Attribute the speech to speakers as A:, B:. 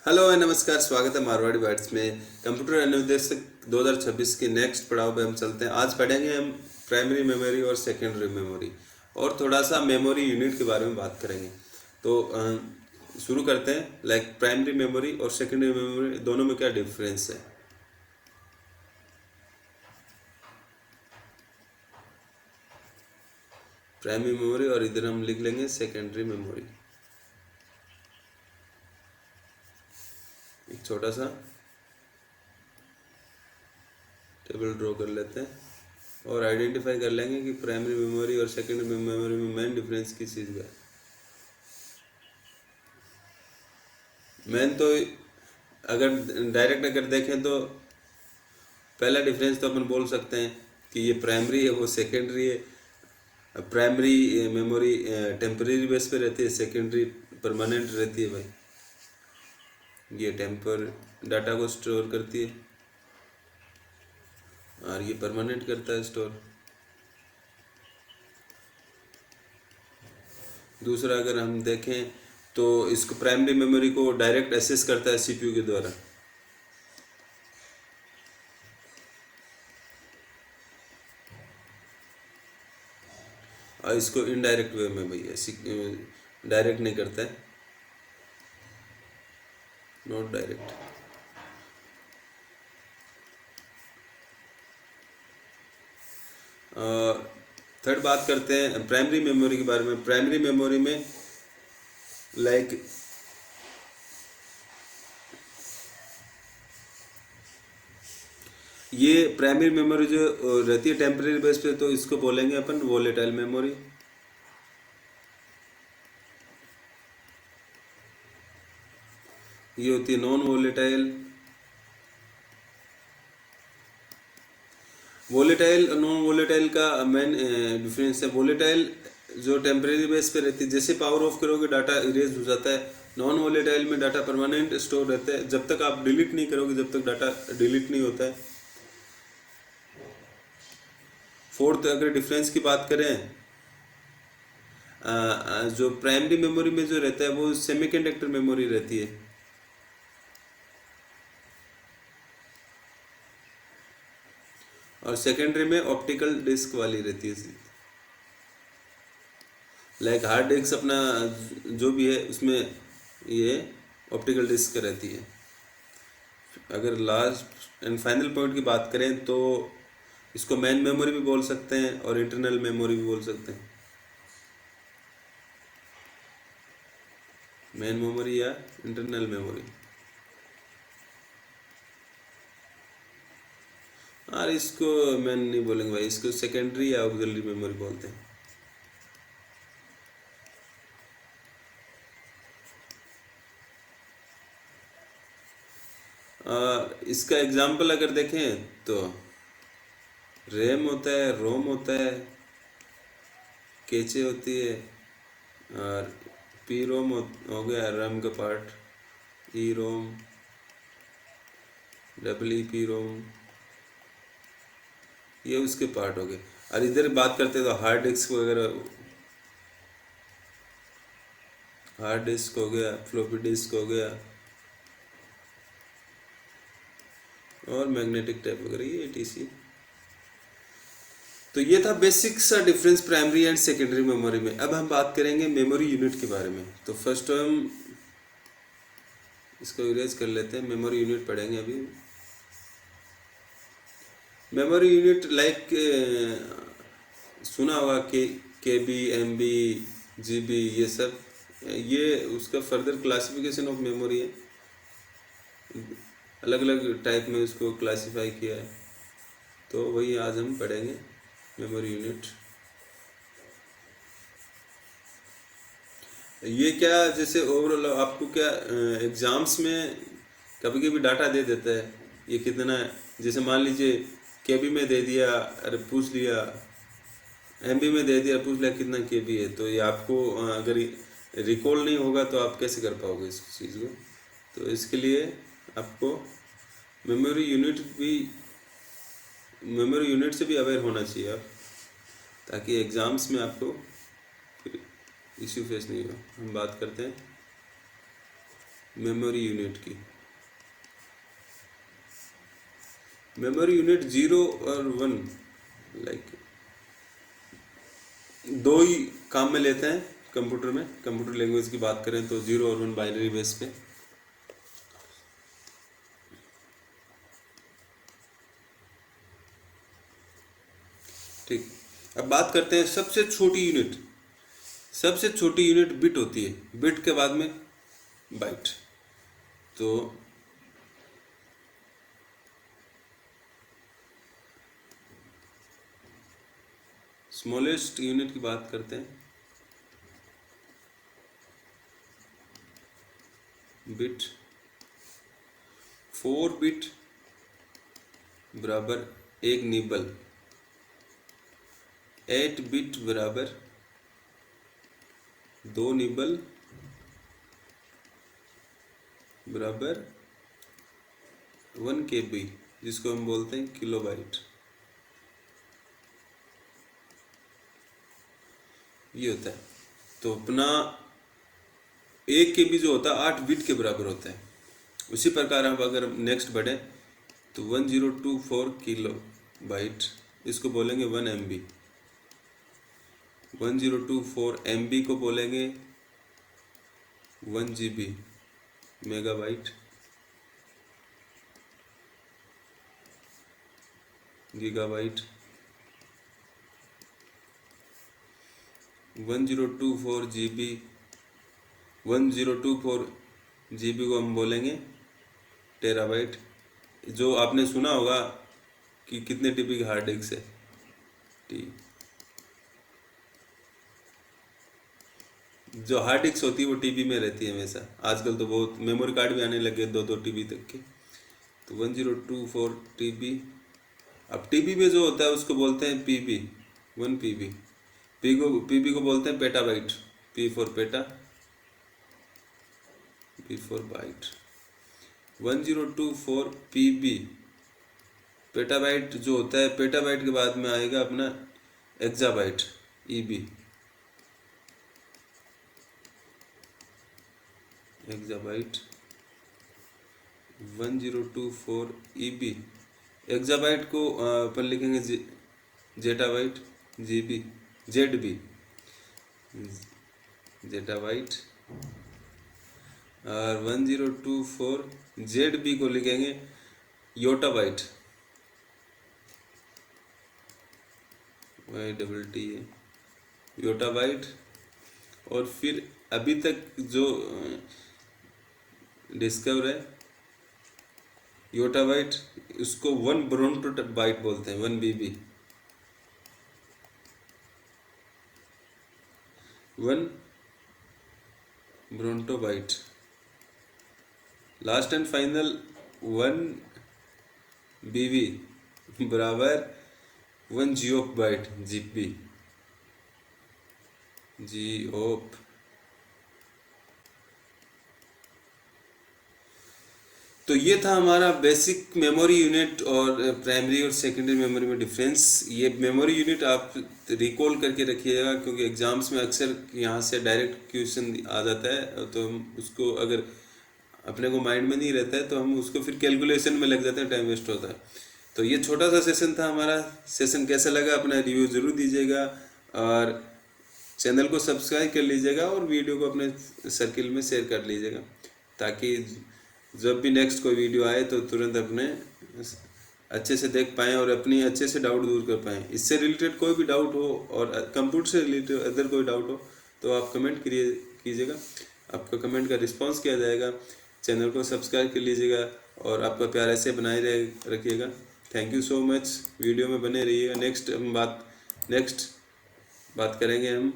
A: Hello और नमस्कार, स्वागत है मारवाड़ी बाइट्स में। कंप्यूटर अनुदेशक 2026 की नेक्स्ट पड़ाव पे हम चलते हैं। आज पढ़ेंगे हम प्राइमरी मेमोरी और सेकेंडरी मेमोरी और थोड़ा सा मेमोरी यूनिट के बारे में बात करेंगे। तो शुरू करते हैं। प्राइमरी मेमोरी और सेकेंडरी मेमोरी दोनों में क्या डिफरेंस है। प्राइमरी मेमोरी और इधर हम लिख लेंगे सेकेंडरी मेमोरी। एक छोटा सा टेबल ड्रॉ कर लेते हैं और आइडेंटिफाई कर लेंगे कि प्राइमरी मेमोरी और सेकेंडरी मेमोरी में मेन डिफरेंस किस चीज़ का है। मेन तो अगर देखें तो पहला डिफरेंस तो अपन बोल सकते हैं कि ये प्राइमरी है, वो सेकेंडरी है। प्राइमरी मेमोरी टेम्परेरी बेस पे रहती है, सेकेंडरी परमानेंट रहती है भाई। ये टेम्पर डाटा को स्टोर करती है और ये परमानेंट करता है स्टोर। दूसरा अगर हम देखें तो इसको प्राइमरी मेमोरी को डायरेक्ट एक्सेस करता है सीपीयू के द्वारा, और इसको इनडायरेक्ट वे में भैया डायरेक्ट नहीं करता है, नॉट डायरेक्ट। थर्ड बात करते हैं प्राइमरी मेमोरी के बारे में। प्राइमरी मेमोरी में ये प्राइमरी मेमोरी जो रहती है टेम्परेरी बेस पे, तो इसको बोलेंगे अपन वोलेटाइल मेमोरी। ये होती है non volatile. Volatile non volatile का मेन डिफरेंस है। वोलेटाइल जो टेम्परेरी बेस पे रहती है, जैसे पावर ऑफ करोगे डाटा इरेज हो जाता है। नॉन वोलेटाइल में डाटा परमानेंट स्टोर रहता है, जब तक आप डिलीट नहीं करोगे जब तक डाटा डिलीट नहीं होता है। फोर्थ अगर डिफरेंस की बात करें, जो प्राइमरी मेमोरी में जो रहता है वो सेमीकंडक्टर मेमोरी रहती है, और सेकेंडरी में ऑप्टिकल डिस्क वाली रहती है। हार्ड डिस्क अपना जो भी है उसमें ये ऑप्टिकल डिस्क रहती है। अगर लास्ट एंड फाइनल पॉइंट की बात करें तो इसको मेन मेमोरी भी बोल सकते हैं और इंटरनल मेमोरी भी बोल सकते हैं। मेन मेमोरी या इंटरनल मेमोरी। और इसको मेन नहीं बोलेंगे भाई, इसको सेकेंडरी या ऑक्सिलरी मेमोरी बोलते हैं। इसका एग्जाम्पल अगर देखें तो रैम होता है, रोम होता है, कैचे होती है, और पी रोम हो गया रैम का पार्ट, ई रोम, डबल ई पी रोम, ये उसके पार्ट हो गए। और इधर बात करते हैं तो हार्ड डिस्क वगैरह, हार्ड डिस्क हो गया, फ्लॉपी डिस्क हो गया, और मैग्नेटिक टाइप वगैरह, ये एटीसी। तो ये था बेसिक सा difference primary and secondary memory में। अब हम बात करेंगे मेमोरी यूनिट के बारे में। तो फर्स्ट हम इसको इरेज कर लेते हैं, मेमोरी यूनिट पढ़ेंगे अभी। मेमोरी यूनिट सुना होगा K B, M B, G B, ये सब, ये उसका फर्दर क्लासिफिकेशन ऑफ मेमोरी है। अलग अलग टाइप में उसको क्लासिफाई किया है, तो वही आज हम पढ़ेंगे मेमोरी यूनिट। ये क्या, जैसे ओवरऑल आपको क्या एग्जाम्स में कभी कभी डाटा दे देता है ये कितना है। जैसे मान लीजिए केबी में दे दिया, अरे पूछ लिया, एमबी में दे दिया, पूछ लिया कितना केबी है, तो ये आपको अगर रिकॉल नहीं होगा तो आप कैसे कर पाओगे इस चीज़ को। तो इसके लिए आपको मेमोरी यूनिट से भी अवेयर होना चाहिए आप, ताकि एग्ज़ाम्स में आपको फिर इश्यू फेस नहीं हो। हम बात करते हैं मेमोरी यूनिट की। मेमोरी यूनिट 0 और 1 लाइक दो ही काम में लेते हैं कंप्यूटर में। कंप्यूटर लैंग्वेज की बात करें तो 0 और 1 बाइनरी बेस पे। ठीक, अब बात करते हैं सबसे छोटी यूनिट। सबसे छोटी यूनिट बिट होती है, बिट के बाद में बाइट। तो स्मॉलेस्ट यूनिट की बात करते हैं, बिट। 4 बिट बराबर 1 निबल। 8 बिट बराबर 2 निबल बराबर 1 KB, जिसको हम बोलते हैं किलोबाइट। ये होता है। तो अपना 1 KB जो होता है 8 बिट के बराबर होता है। उसी प्रकार अब अगर नेक्स्ट बढ़े तो 1024 किलो बाइट, इसको बोलेंगे 1 MB। 1024 MB को बोलेंगे 1 GB megabyte, gigabyte. 1024 GB, 1024 GB को हम बोलेंगे टेराबाइट। जो आपने सुना होगा कि कितने TB की हार्ड डिस्क है, टी। जो हार्ड डिस्क होती है वो TB में रहती है हमेशा। आजकल तो बहुत मेमोरी कार्ड भी आने लगे 2-2 TB तक के। तो 1024 TB। अब TB में जो होता है उसको बोलते हैं PB, 1 PB। PB को बोलते हैं petabyte, P for peta, B for byte. 1024 PB petabyte जो होता है, पेटाबाइट के बाद में आएगा अपना exabyte, EB, exabyte. 1024 EB। Exabyte को अपन लिखेंगे जेटाबाइट, GB, ZB, जेटाबाइट। और 1024 ZB को लिखेंगे योटाबाइट, YTT है, योटाबाइट। और फिर अभी तक जो डिस्कवर है योटाबाइट, उसको 1 ब्रोंटो बाइट बोलते हैं, 1 BB, 1 brontobyte. Last and final 1 BB बराबर 1 जियोप बाइट, GB, जियोप। तो ये था हमारा बेसिक मेमोरी यूनिट और प्राइमरी और सेकेंडरी मेमोरी में डिफरेंस। ये मेमोरी यूनिट आप रिकॉल करके रखिएगा, क्योंकि एग्जाम्स में अक्सर यहाँ से डायरेक्ट क्वेश्चन आ जाता है। तो हम उसको अगर अपने को माइंड में नहीं रहता है तो हम उसको फिर कैलकुलेशन में लग जाते हैं, टाइम वेस्ट होता है। तो ये छोटा सा सेशन था हमारा। सेशन कैसा लगा अपना रिव्यू ज़रूर दीजिएगा, और चैनल को सब्सक्राइब कर लीजिएगा, और वीडियो को अपने सर्किल में शेयर कर लीजिएगा, ताकि जब भी नेक्स्ट कोई वीडियो आए तो तुरंत अपने अच्छे से देख पाएँ और अपनी अच्छे से डाउट दूर कर पाएँ। इससे रिलेटेड कोई भी डाउट हो और कंप्यूटर से रिलेटेड अदर कोई डाउट हो तो आप कमेंट कीजिएगा, आपका कमेंट का रिस्पांस किया जाएगा। चैनल को सब्सक्राइब कर लीजिएगा और आपका प्यार ऐसे बनाए रखिएगा। Thank you so much, video में बने रहिएगा। नेक्स्ट बात करेंगे हम